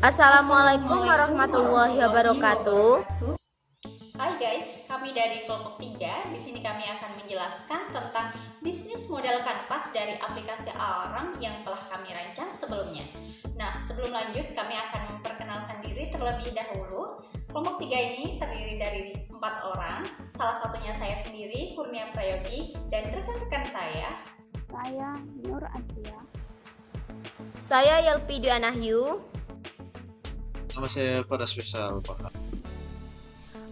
Assalamualaikum warahmatullahi wabarakatuh. Hai guys, kami dari kelompok 3. Di sini kami akan menjelaskan tentang bisnis model kanvas dari aplikasi alarm yang telah kami rancang sebelumnya. Nah, sebelum lanjut kami akan memperkenalkan diri terlebih dahulu. Kelompok 3 ini terdiri dari 4 orang. Salah satunya saya sendiri, Kurnia Prayogi, dan rekan-rekan saya. Saya Nur Asia. Saya Yelpi Dianahyu. Nama saya pada spesial Pak.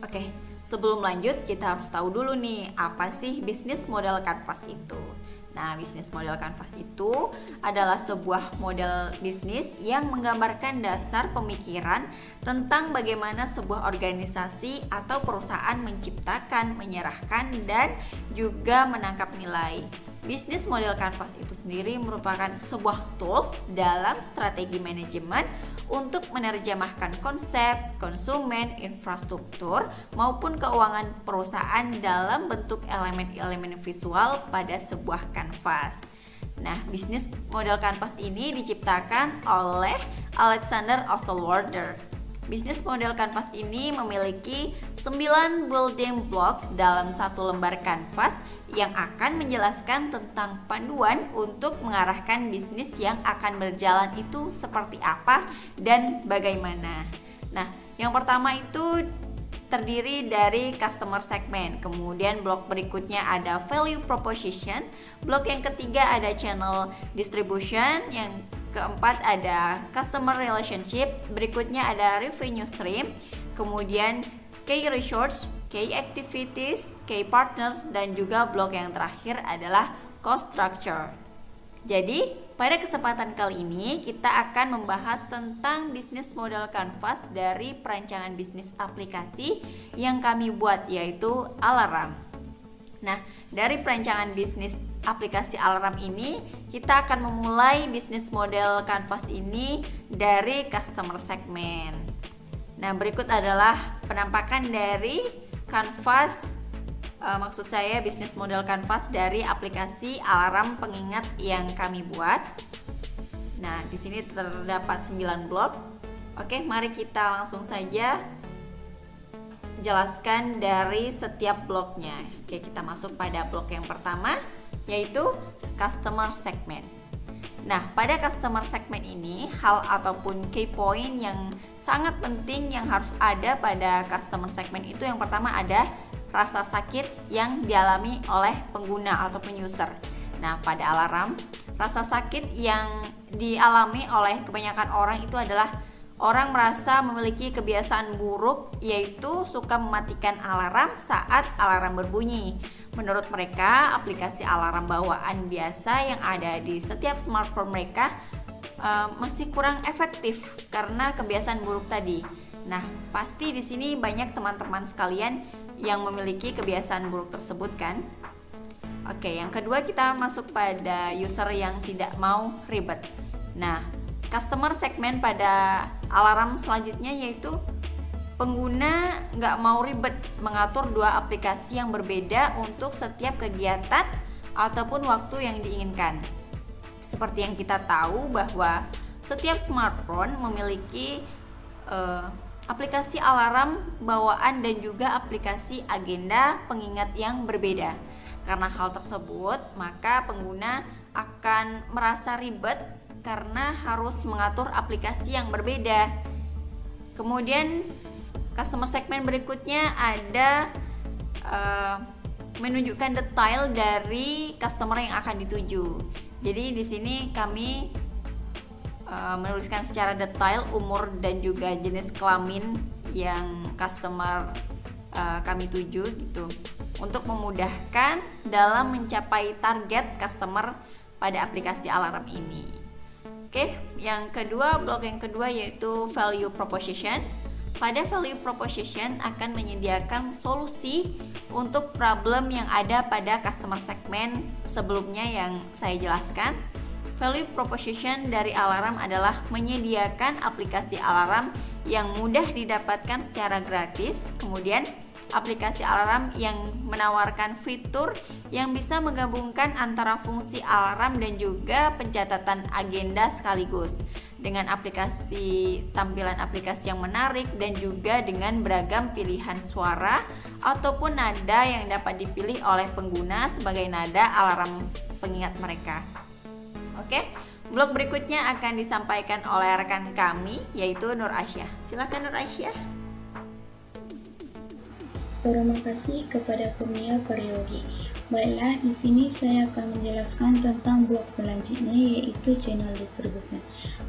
Oke, sebelum lanjut kita harus tahu dulu nih apa sih bisnis model kanvas itu. Nah, bisnis model kanvas itu adalah sebuah model bisnis yang menggambarkan dasar pemikiran tentang bagaimana sebuah organisasi atau perusahaan menciptakan, menyerahkan, dan juga menangkap nilai. Bisnis model kanvas itu sendiri merupakan sebuah tools dalam strategi manajemen untuk menerjemahkan konsep, konsumen, infrastruktur, maupun keuangan perusahaan dalam bentuk elemen-elemen visual pada sebuah kanvas. Nah, bisnis model kanvas ini diciptakan oleh Alexander Osterwalder. Bisnis model kanvas ini memiliki 9 building blocks dalam satu lembar kanvas yang akan menjelaskan tentang panduan untuk mengarahkan bisnis yang akan berjalan itu seperti apa dan bagaimana. Nah, yang pertama itu terdiri dari customer segment, kemudian blok berikutnya ada value proposition, blok yang ketiga ada channel distribution, yang keempat ada customer relationship, berikutnya ada revenue stream, kemudian key resource, key activities, key partners, dan juga blok yang terakhir adalah cost structure. Jadi, pada kesempatan kali ini kita akan membahas tentang bisnis model kanvas dari perancangan bisnis aplikasi yang kami buat, yaitu alarm. Nah, dari perancangan bisnis aplikasi alarm ini, kita akan memulai bisnis model kanvas ini dari customer segment. Nah, berikut adalah penampakan dari kanvas, maksud saya bisnis model kanvas dari aplikasi alarm pengingat yang kami buat. Nah, di sini terdapat 9 blok. Oke, mari kita langsung saja jelaskan dari setiap bloknya. Oke, kita masuk pada blok yang pertama, yaitu customer segment. Nah, pada customer segment ini, hal ataupun key point yang sangat penting yang harus ada pada customer segment itu yang pertama ada rasa sakit yang dialami oleh pengguna ataupun user. Nah, pada alarm, rasa sakit yang dialami oleh kebanyakan orang itu adalah orang merasa memiliki kebiasaan buruk, yaitu suka mematikan alarm saat alarm berbunyi. Menurut mereka, aplikasi alarm bawaan biasa yang ada di setiap smartphone mereka masih kurang efektif karena kebiasaan buruk tadi. Nah, pasti di sini banyak teman-teman sekalian yang memiliki kebiasaan buruk tersebut kan? Oke, yang kedua kita masuk pada user yang tidak mau ribet. Nah, customer segment pada alarm selanjutnya yaitu pengguna nggak mau ribet mengatur dua aplikasi yang berbeda untuk setiap kegiatan ataupun waktu yang diinginkan. Seperti yang kita tahu bahwa setiap smartphone memiliki aplikasi alarm bawaan dan juga aplikasi agenda pengingat yang berbeda. Karena hal tersebut, maka pengguna akan merasa ribet karena harus mengatur aplikasi yang berbeda. Kemudian customer segment berikutnya ada menunjukkan detail dari customer yang akan dituju. Jadi di sini kami menuliskan secara detail umur dan juga jenis kelamin yang customer kami tuju gitu, untuk memudahkan dalam mencapai target customer pada aplikasi alarm ini. Oke, yang kedua, blok yang kedua yaitu value proposition. Pada value proposition akan menyediakan solusi untuk problem yang ada pada customer segment sebelumnya yang saya jelaskan. Value proposition dari alarm adalah menyediakan aplikasi alarm yang mudah didapatkan secara gratis. Kemudian aplikasi alarm yang menawarkan fitur yang bisa menggabungkan antara fungsi alarm dan juga pencatatan agenda sekaligus, dengan tampilan aplikasi yang menarik dan juga dengan beragam pilihan suara ataupun nada yang dapat dipilih oleh pengguna sebagai nada alarm pengingat mereka. Oke, blog berikutnya akan disampaikan oleh rekan kami yaitu Nur Aisyah. Silakan Nur Aisyah. Terima kasih kepada Kurnia Paryogi. Baiklah, di sini saya akan menjelaskan tentang blok selanjutnya yaitu channel distribution.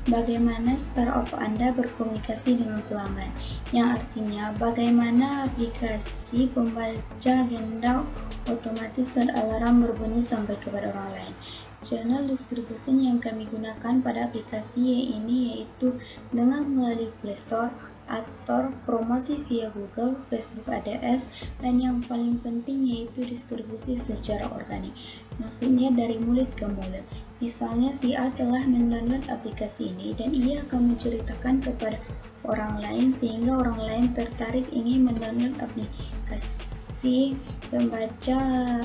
Bagaimana startup Anda berkomunikasi dengan pelanggan, yang artinya bagaimana aplikasi pembaca agenda otomatis saat alarm berbunyi sampai kepada orang lain. Channel distribution yang kami gunakan pada aplikasi ini yaitu dengan melalui Play Store, App Store, promosi via Google, Facebook ADS, dan yang paling penting yaitu distribusi secara organik. Maksudnya dari mulut ke mulut. Misalnya si A telah mendownload aplikasi ini dan ia akan menceritakan kepada orang lain sehingga orang lain tertarik ingin mendownload aplikasi pembaca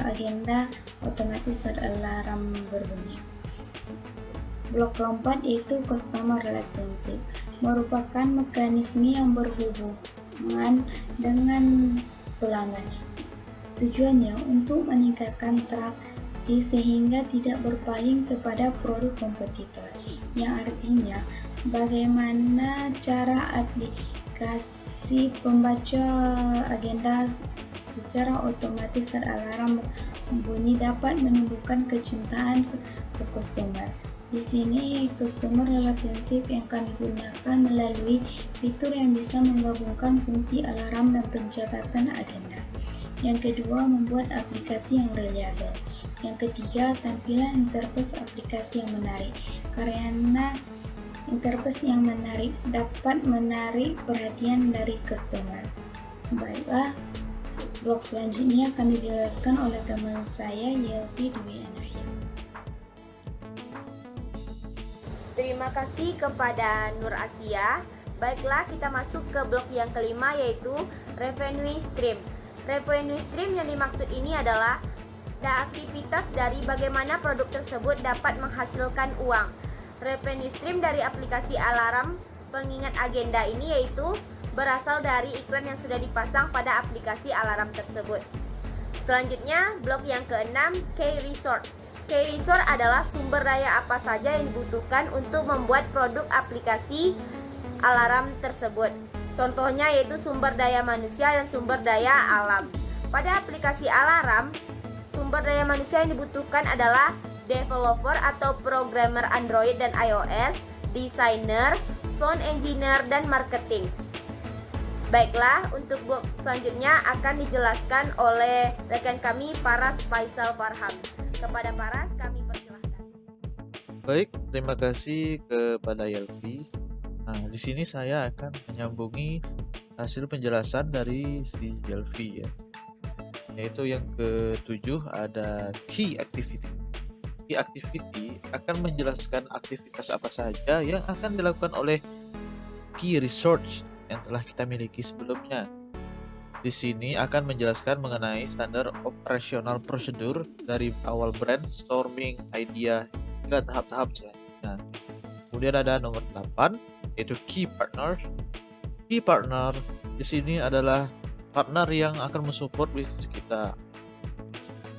agenda otomatis saat alarm berbunyi. Blok keempat yaitu Customer Relationship, merupakan mekanisme yang berhubungan dengan pelanggan. Tujuannya untuk meningkatkan interaksi sehingga tidak berpaling kepada produk kompetitor, yang artinya bagaimana cara aplikasi pembaca agenda secara otomatis saat alarm bunyi dapat menumbuhkan kecintaan ke customer. Di sini customer relationship yang kami gunakan melalui fitur yang bisa menggabungkan fungsi alarm dan pencatatan agenda. Yang kedua, membuat aplikasi yang reliable. Yang ketiga, tampilan interface aplikasi yang menarik. Karena interface yang menarik dapat menarik perhatian dari customer. Baiklah, blog selanjutnya akan dijelaskan oleh teman saya Yelpi Dwi Anahya. Terima kasih kepada Nur Asia. Baiklah, kita masuk ke blok yang kelima yaitu revenue stream. Revenue stream yang dimaksud ini adalah aktivitas dari bagaimana produk tersebut dapat menghasilkan uang. Revenue stream dari aplikasi alarm pengingat agenda ini yaitu berasal dari iklan yang sudah dipasang pada aplikasi alarm tersebut. Selanjutnya, blok yang keenam, key resource. Key resource adalah sumber daya apa saja yang dibutuhkan untuk membuat produk aplikasi alarm tersebut. Contohnya yaitu sumber daya manusia dan sumber daya alam. Pada aplikasi alarm, sumber daya manusia yang dibutuhkan adalah developer atau programmer Android dan iOS, desainer, sound engineer, dan marketing. Baiklah, untuk blok selanjutnya akan dijelaskan oleh rekan kami Paras Faisal Farham. Kepada Paras, kami persilahkan. Baik, terima kasih kepada Yelvi. Nah, di sini saya akan menyambungi hasil penjelasan dari si Yelvi ya. Yaitu yang ketujuh ada key activity. Key activity akan menjelaskan aktivitas apa saja yang akan dilakukan oleh key resource yang telah kita miliki sebelumnya. Di sini akan menjelaskan mengenai standar operasional prosedur dari awal brainstorming, idea, hingga tahap-tahap selanjutnya. Kemudian ada nomor 8, yaitu key partner. Key partner di sini adalah partner yang akan mensupport bisnis kita.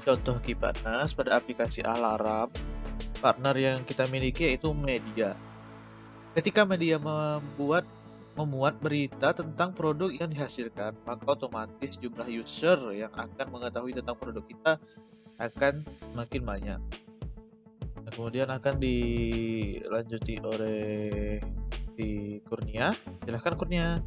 Contoh key partners pada aplikasi alarm, partner yang kita miliki yaitu media. Ketika media memuat berita tentang produk yang dihasilkan, maka otomatis jumlah user yang akan mengetahui tentang produk kita akan semakin banyak. Nah, kemudian akan dilanjuti oleh di Kurnia. Silahkan Kurnia.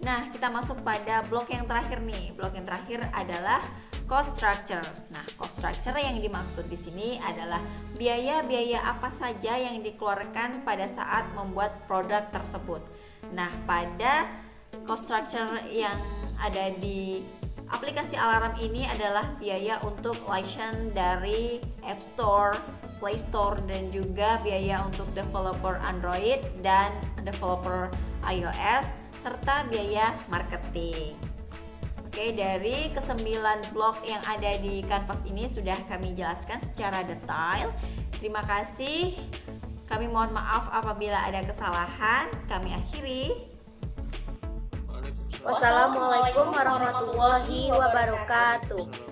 Nah, kita masuk pada blok yang terakhir nih. Blok yang terakhir adalah cost structure. Nah, cost structure yang dimaksud di sini adalah biaya-biaya apa saja yang dikeluarkan pada saat membuat produk tersebut. Nah, pada cost structure yang ada di aplikasi alarm ini adalah biaya untuk license dari App Store, Play Store, dan juga biaya untuk developer Android dan developer iOS, serta biaya marketing. Oke, dari ke-9 blok yang ada di Canvas ini sudah kami jelaskan secara detail. Terima kasih. Kami mohon maaf apabila ada kesalahan. Kami akhiri. Wassalamualaikum warahmatullahi wabarakatuh.